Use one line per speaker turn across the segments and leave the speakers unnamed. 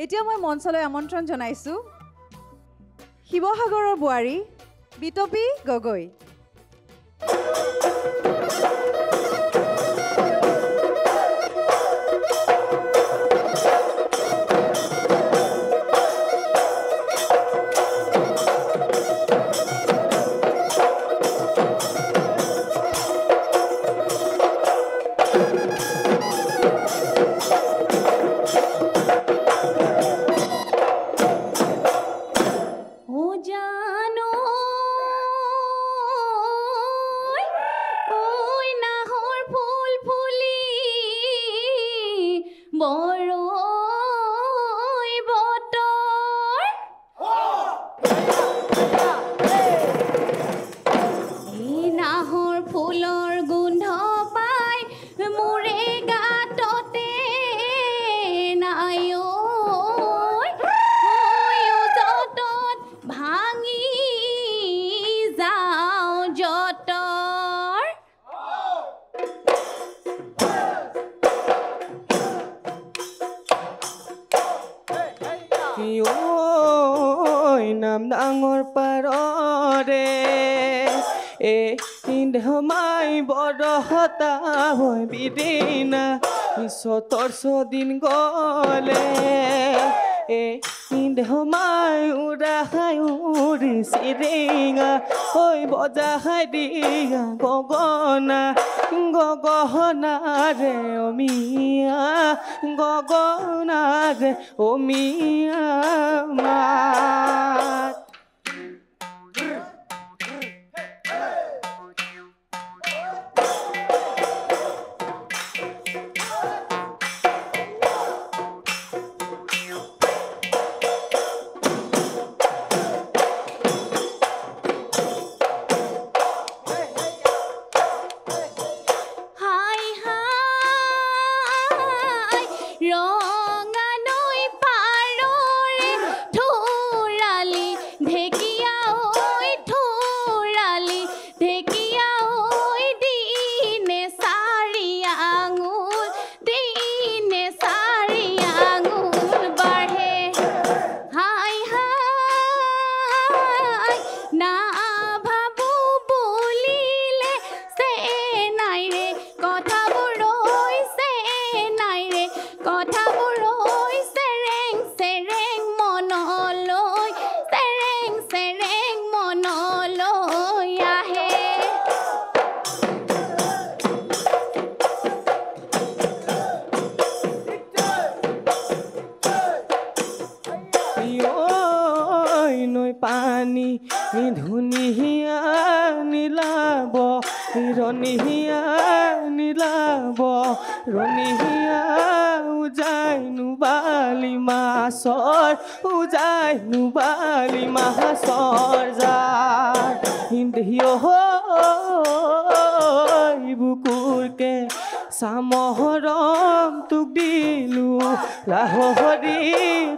এতিয়া মই মঞ্চলৈ আমন্ত্ৰণ জনাইছো শিৱসাগৰৰ বোৱাৰী বিতপী গগৈ।
নাম ডাঙৰ পাৰৰে ধমাই বৰহতা হৈ বিদিনা পিছতৰ ছদিন গলে ধমাই উৰাহাই উৰি চিৰিঙা ঐ বজাহাই দিয়া গগনা গগনাৰে অমিয়া গগনাৰে অমিয়া মাত পানী ধুনীয়া নীলাব ৰনিহিয়া নীলাব ৰনিহিয়া উজাই নুবালি মাছৰ উজাই নুবালি মাছৰ যাৰ হিন্দিয় বুকুৰকে চামহৰম তোক দিলো লাহৰি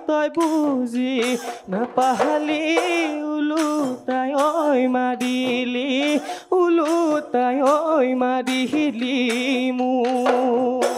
তই বুজি নাপাহালি উলুতাই ঐ মাৰিলি উলুতাই ঐ মাৰিলি মোক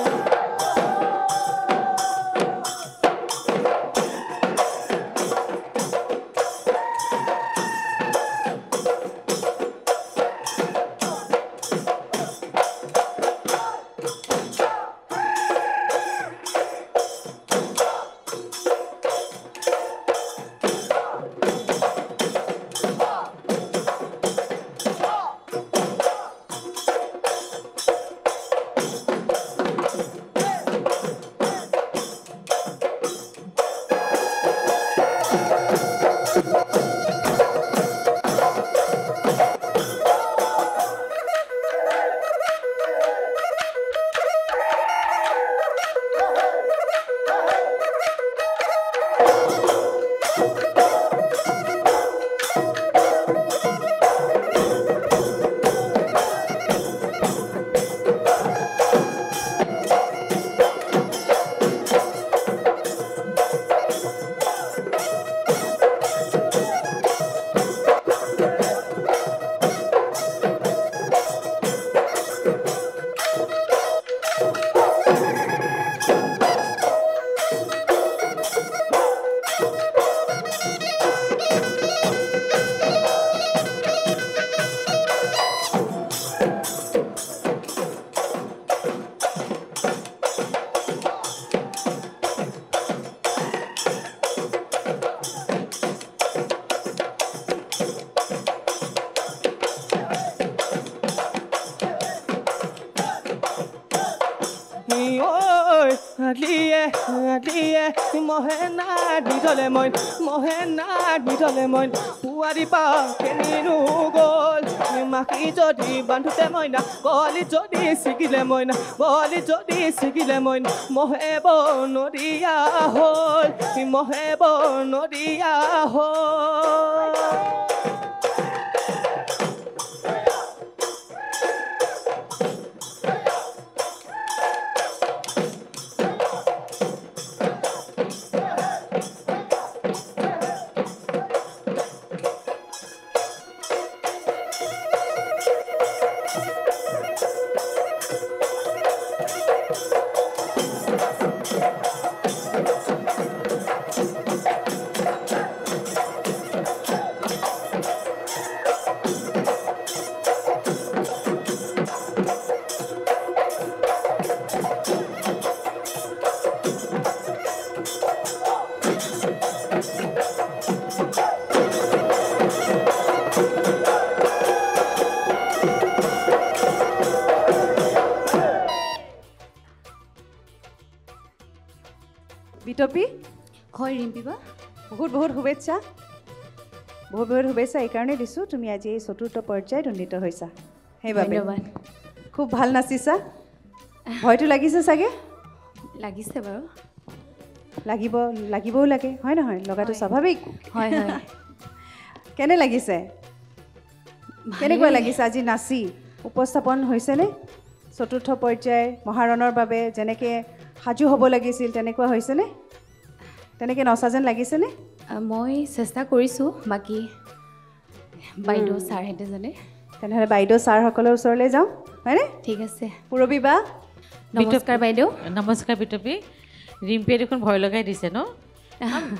দিয়ে মহে নাদি থলে মইন মহে নাদি থলে মইন পুৱাৰী পা কেনিনো গ'ল মাখি যদি বান্ধোতে মইনা বলি যদি ছিগিলে মইনা বলি যদি ছিগিলে মইনা মহে বনৰীয়া হ'ল মহে বনৰীয়া হ'ল
বিটপি
হয় ৰিম্পিবা
বহুত বহুত শুভেচ্ছা বহুত বহুত শুভেচ্ছা এইকাৰণে দিছোঁ তুমি আজি এই চতুৰ্থ পৰ্যায়ত উন্নীত হৈছা সেইবাবে
ধন্যবাদ
খুব ভাল নাচিছা ভয়টো লাগিছে চাগে
লাগিছে বাৰু
লাগিবও লাগে হয় নহয় লগাটো স্বাভাৱিক
হয় হয়
কেনে লাগিছে কেনেকুৱা লাগিছে আজি নাচি উপস্থাপন হৈছেনে চতুৰ্থ পৰ্যায় মহাৰণৰ বাবে যেনেকৈ সাজু হ'ব লাগিছিল তেনেকুৱা হৈছেনে তেনেকৈ নচা যেন লাগিছেনে
মই চেষ্টা কৰিছোঁ বাকী বাইদেউ ছাৰহেঁতে জানে
তেনেহ'লে বাইদেউ ছাৰসকলৰ ওচৰলৈ যাওঁ হয়নে
ঠিক আছে
পূৰবী বা
নমস্কাৰ বাইদেউ
নমস্কাৰ বিটপি ৰিম্পিয়ে দেখোন ভয় লগাই দিছে ন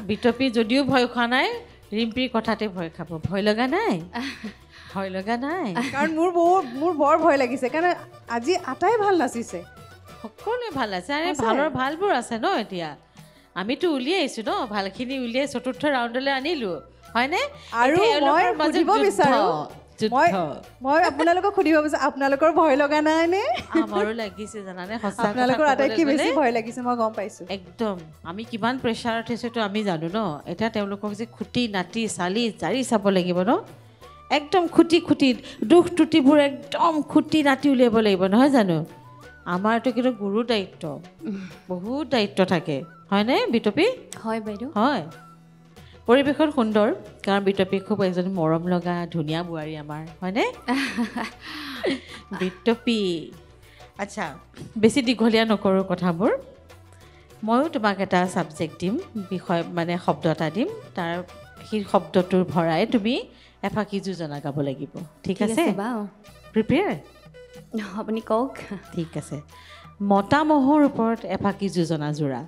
বিটপি যদিও ভয় খোৱা নাই ৰিম্পিৰ কথাতে ভয় খাব ভয় লগা নাই ভয় লগা নাই
কাৰণ মোৰ বৰ ভয় লাগিছে কাৰণ আজি আটাই ভাল নাচিছে
সকলোৱে ভাল আছে আৰে ভালৰ ভালবোৰ আছে ন এতিয়া আমিতো উলিয়াইছোঁ ন ভালখিনি উলিয়াই চতুৰ্থ ৰাউণ্ডলৈ আনিলোঁ হয়নে
আৰু মই সুধিব বিচাৰোঁ মই আপোনালোকক সুধিব বিচাৰোঁ আপোনালোকৰ ভয় লগা নাই নে
আমাৰো লাগিছে জানানে সঁচা
আপোনালোকৰ আটাইতকৈ বেছি ভয় লাগিছে মই গম পাইছোঁ
একদম আমি কিমান প্ৰেছাৰত থৈছোঁতো আমি জানো ন এতিয়া তেওঁলোকক যে খুটি নাটি চালি জাৰি চাব লাগিব ন একদম খুটি খুটি দুখ ত্ৰুটিবোৰ একদম খুটি নাটি উলিয়াব লাগিব নহয় জানো আমাৰতো কিন্তু গুৰু দায়িত্ব বহুত দায়িত্ব থাকে হয়নে বিটপি
হয় বাইদেউ
হয় পৰিৱেশত সুন্দৰ কাৰণ বিটপি খুব এজনী মৰম লগা ধুনীয়া বোৱাৰী আমাৰ হয়নে বিটপি আচ্ছা বেছি দীঘলীয়া নকৰোঁ কথাবোৰ ময়ো তোমাক এটা ছাবজেক্ট দিম বিষয় মানে শব্দ এটা দিম তাৰ সেই শব্দটোৰ ভৰাই তুমি এফাকি যোজনা গাব লাগিব ঠিক আছে প্ৰিপেয়াৰ
আপুনি কওক
ঠিক আছে মতা মহৰ ওপৰত এফাকি যোজনা যোৰা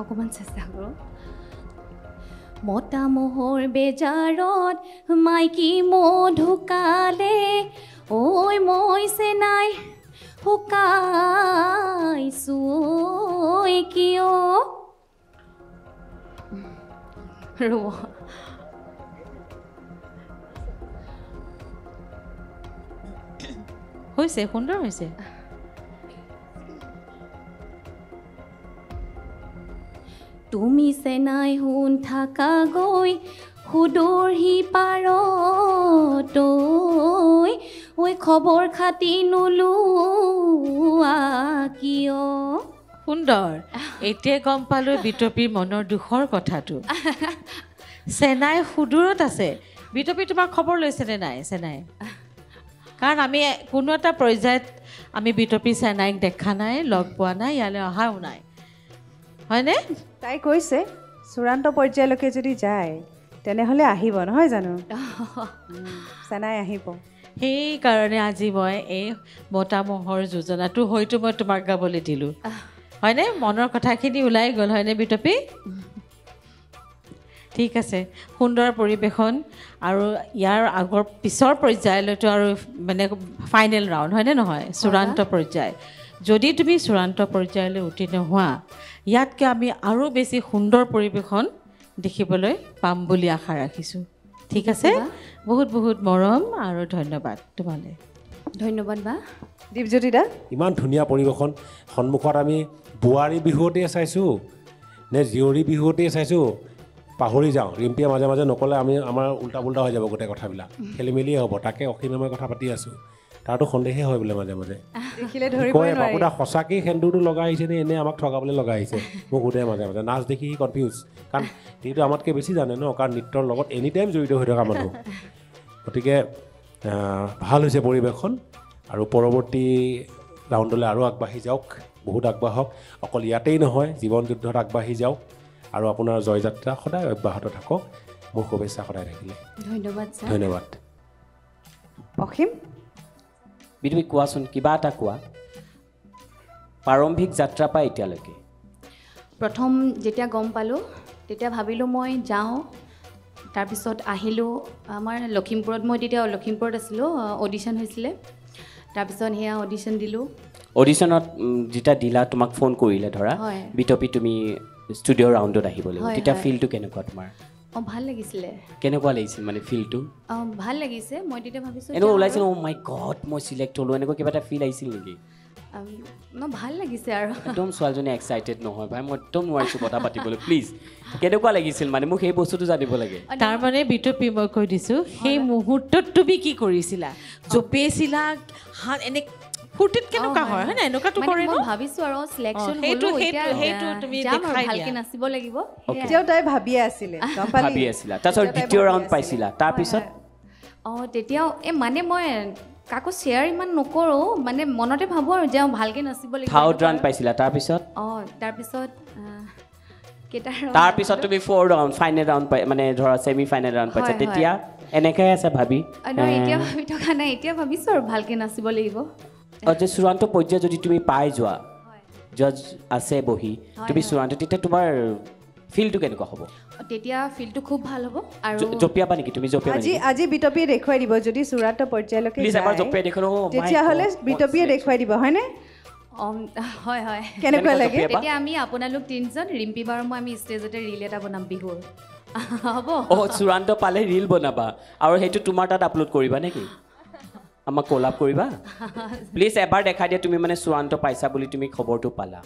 অকণমান চেষ্টা কৰোঁ মতা মহৰ বেজাৰত মাইকী মহ ঢুকালে ঐ মই চেনাই শুকাইছোঁ ঐ কিয় ৰ'ব
হৈছে সুন্দৰ হৈছে
তুমি চেনাই শুন থাকা গৈ সুদূৰ সিপাৰত ঐ খবৰ খাতি নোলোৱা কিয়
সুন্দৰ এতিয়া গম পালোঁ বিটপিৰ মনৰ দুখৰ কথাটো চেনাই সুদূৰত আছে বিটপি তোমাৰ খবৰ লৈছেনে নাই চেনাই কাৰণ আমি কোনো এটা পৰ্যায়ত আমি বিটপি চেনাইক দেখা নাই লগ পোৱা নাই ইয়ালৈ অহাও নাই হয়নে
তাই কৈছে চূড়ান্ত পৰ্যায়লৈকে যদি যায় তেনেহ'লে আহিব নহয় জানো চেনাই আহিব
সেইকাৰণে আজি মই এই মতা মহৰ যোজনাটো হয়তো মই তোমাক গাবলৈ দিলোঁ হয়নে মনৰ কথাখিনি ওলাই গ'ল হয়নে বিটপি ঠিক আছে সুন্দৰ পৰিৱেশন আৰু ইয়াৰ আগৰ পিছৰ পৰ্যায়লৈতো আৰু মানে ফাইনেল ৰাউণ্ড হয়নে নহয় চূড়ান্ত পৰ্যায় যদি তুমি চূড়ান্ত পৰ্যায়লৈ উত্তীৰ্ণ হোৱা ইয়াতকৈ আমি আৰু বেছি সুন্দৰ পৰিৱেশন দেখিবলৈ পাম বুলি আশা ৰাখিছোঁ ঠিক আছে বহুত বহুত মৰম আৰু ধন্যবাদ তোমালৈ
ধন্যবাদ বা
দীপজ্যোতি দা
ইমান ধুনীয়া পৰিৱেশন সন্মুখত আমি বোৱাৰী বিহুতে চাইছোঁ নে জীয়ৰী বিহুতে চাইছোঁ পাহৰি যাওঁ ৰিম্পীয়ে মাজে মাজে নক'লে আমাৰ উল্টা পুল্টা হৈ যাব গোটেই কথাবিলাক খেলি মেলিয়ে হ'ব তাকে অসীমে মই কথা পাতি আছোঁ তাৰতো সন্দেহে হয় বোলে মাজে মাজে
দেখিলে ধৰিবই
কয়
নোৱাৰি
বাপুদা সঁচাকৈ সেন্দুৰটো লগাই আহিছে নে এনেই আমাক ঠগাবলৈ লগাই আহিছে মোক সোধে মাজে মাজে নাচ দেখি সি কনফিউজ কাৰণ সিটো আমাতকৈ বেছি জানে ন কাৰণ নৃত্যৰ লগত এনি টাইম জড়িত হৈ থকা মানুহ গতিকে ভাল হৈছে পৰিৱেশখন আৰু পৰৱৰ্তী ৰাউণ্ডলৈ আৰু আগবাঢ়ি যাওক বহুত আগবাঢ়ক অকল ইয়াতেই নহয় জীৱন যুদ্ধত আগবাঢ়ি যাওক আৰু আপোনাৰ জয়যাত্ৰা সদায় অব্যাহত থাকক মোৰ শুভেচ্ছা সদায় থাকিলে
ধন্যবাদ ছাৰ
ধন্যবাদ
অসীম
বিদুবী কোৱাচোন কিবা এটা কোৱা প্ৰাৰম্ভিক যাত্ৰা পাই এতিয়ালৈকে
প্ৰথম যেতিয়া গম পালোঁ তেতিয়া ভাবিলোঁ মই যাওঁ তাৰপিছত আহিলোঁ আমাৰ লখিমপুৰত মই তেতিয়া লখিমপুৰত আছিলোঁ অডিশ্যন হৈছিলে তাৰপিছত সেয়া অডিশ্যন দিলোঁ
অডিশ্যনত যেতিয়া দিলা তোমাক ফোন কৰিলে ধৰা
হয়।
বিতপি তুমি ষ্টুডিঅ' ৰাউণ্ডত আহিব লাগিব
হয়,
তেতিয়া
হয়।
ফিলটো কেনেকুৱা তোমাৰ
অঁ ভাল লাগিছিলে
কেনেকুৱা লাগিছিল মানে ফিলটো
অঁ ভাল লাগিছে মই তেতিয়া ভাবিছোঁ
এনেকুৱা
যাওঁ
ওলাইছিল
আৰু।
অ' মাই গড মই চিলেক্ট হ'লোঁ এনেকুৱা কিবা এটা ফিল আহিছিল নেকি
মই ভাল লাগিছে আৰু
একদম ছোৱালীজনী এক্সাইটেড নহয় ভাই মই একদম নোৱাৰিছোঁ কথা পাতিবলৈ প্লিজ কেনেকুৱা লাগিছিল মানে মোক সেই বস্তুটো জানিব লাগে
তাৰমানে বিতপি মই কৈ দিছোঁ সেই মুহূৰ্তত তুমি কি কৰিছিলা জপিয়াইছিলা হাত এনে ফূৰ্তিত কেনেকুৱা হয় হয় না এনেকুৱাটো
মানে
কৰে ন
মই ভাবিছোঁ আৰু চিলেকশ্যন
সেইটো তুমি দেখাই
ভালকৈ
দিয়া।
নাচিব লাগিব
এতিয়াও তাই ভাবিয়ে আছিলে গম পালি
ভাবি আছিলা তাৰপিছত
তেতিয়া তাই
দ্বিতীয়
ভাবি
ৰাউণ্ড
আছিলে।
পাইছিলা তাৰপিছত
অঁ তেতিয়াও মানে মই কাকো শ্বেয়াৰ ইমান নকৰোঁ মানে মনতে ভাবোঁ আৰু যে ভালকৈ নাচিব লাগিব
থাৰ্ড ৰাউণ্ড পাইছিলা তাৰপিছত
অঁ তাৰপিছত কেইটা
তাৰপিছত তুমি 4 ৰাউণ্ড ফাইনেল ৰাউণ্ড পাই মানে ধৰা ছেমি ফাইনেল ৰাউণ্ড পাইছা
হয়,
তেতিয়া এনেকৈ আছে ভাবি
নহয় এতিয়া ভাবি থকা নাই এতিয়া ভাবিছোঁ আৰু ভালকৈ নাচিব লাগিব
যে চূড়ান্ত পৰ্যায় যদি তুমি পাই যোৱা জজ আছে বহি তুমি চূড়ান্ত তেতিয়া তোমাৰ ফিলটো কেনেকুৱা হ'ব
তেতিয়া ফিলটো খুব ভাল হ'ব আৰু
জঁপিয়াবা নেকি তুমি জঁপিয়াবা
আজি
নেকি
আজি বিতপিয়ে দেখুৱাই দিব যদি চূড়ান্ত পৰ্যায়লৈকে
প্লিজ এবাৰ
যায়
জঁপিয়াই দেখোন
তেতিয়াহ'লে বিতপিয়ে দেখুৱাই দিব হয়নে
হয় হয়
কেনেকুৱা লাগে
জঁপিয়াবা?
তেতিয়া আমি আপোনালোক তিনিজন ৰিম্পী বাৰু মই আমি ষ্টেজতে ৰিল এটা বনাম বিহুৰ হ'ব
অ' চূড়ান্ত পালে ৰিল বনাবা আৰু সেইটো তোমাৰ তাত আপলোড কৰিবা নেকি আমাক কলাপ কৰিবা প্লিজ এবাৰ দেখাই দিয়া তুমি মানে চূড়ান্ত পাইছা বুলি তুমি খবৰটো পালা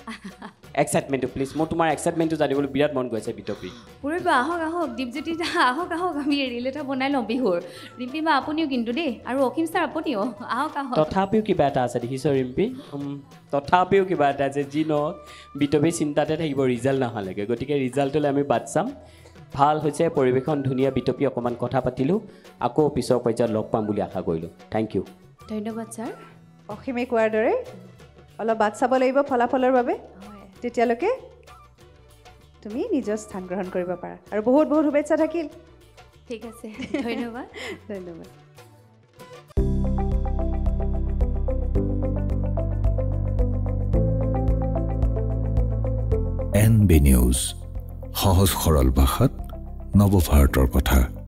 এক্সাইটমেণ্টটো প্লিজ মোৰ তোমাৰ এক্সাইটমেণ্টটো জানিবলৈ বিৰাট মন গৈছে বিতপি
পুৰিবা আহক আহক দীপজ্যোতি দা আহক আহক আমি ৰিল এটা বনাই লওঁ বিহুৰ ৰিম্পী বা আপুনিও কিন্তু দেই আৰু অসীম ছাৰ আপুনিও আহক আহক
তথাপিও কিবা এটা আছে দেখিছ ৰিম্পী তথাপিও কিবা এটা আছে যি নহওক বিতপি চিন্তাতে থাকিব ৰিজাল্ট নহালৈকে গতিকে ৰিজাল্টলৈ আমি বাট চাম ভাল হৈছে পৰিৱেশন ধুনীয়া বিতপি অকণমান কথা পাতিলোঁ আকৌ পিছৰ পৰ্যায়ত লগ পাম বুলি আশা কৰিলোঁ থেংক ইউ
ধন্যবাদ ছাৰ
অসীমে কোৱাৰ দৰে অলপ বাট চাব লাগিব ফলাফলৰ বাবে তেতিয়ালৈকে তুমি নিজৰ স্থান গ্ৰহণ কৰিব পাৰা আৰু বহুত বহুত শুভেচ্ছা থাকিল
ঠিক আছে ধন্যবাদ
ধন্যবাদ
NB নিউজ সহজ সৰল ভাষাত নৱভাৰতৰ কথা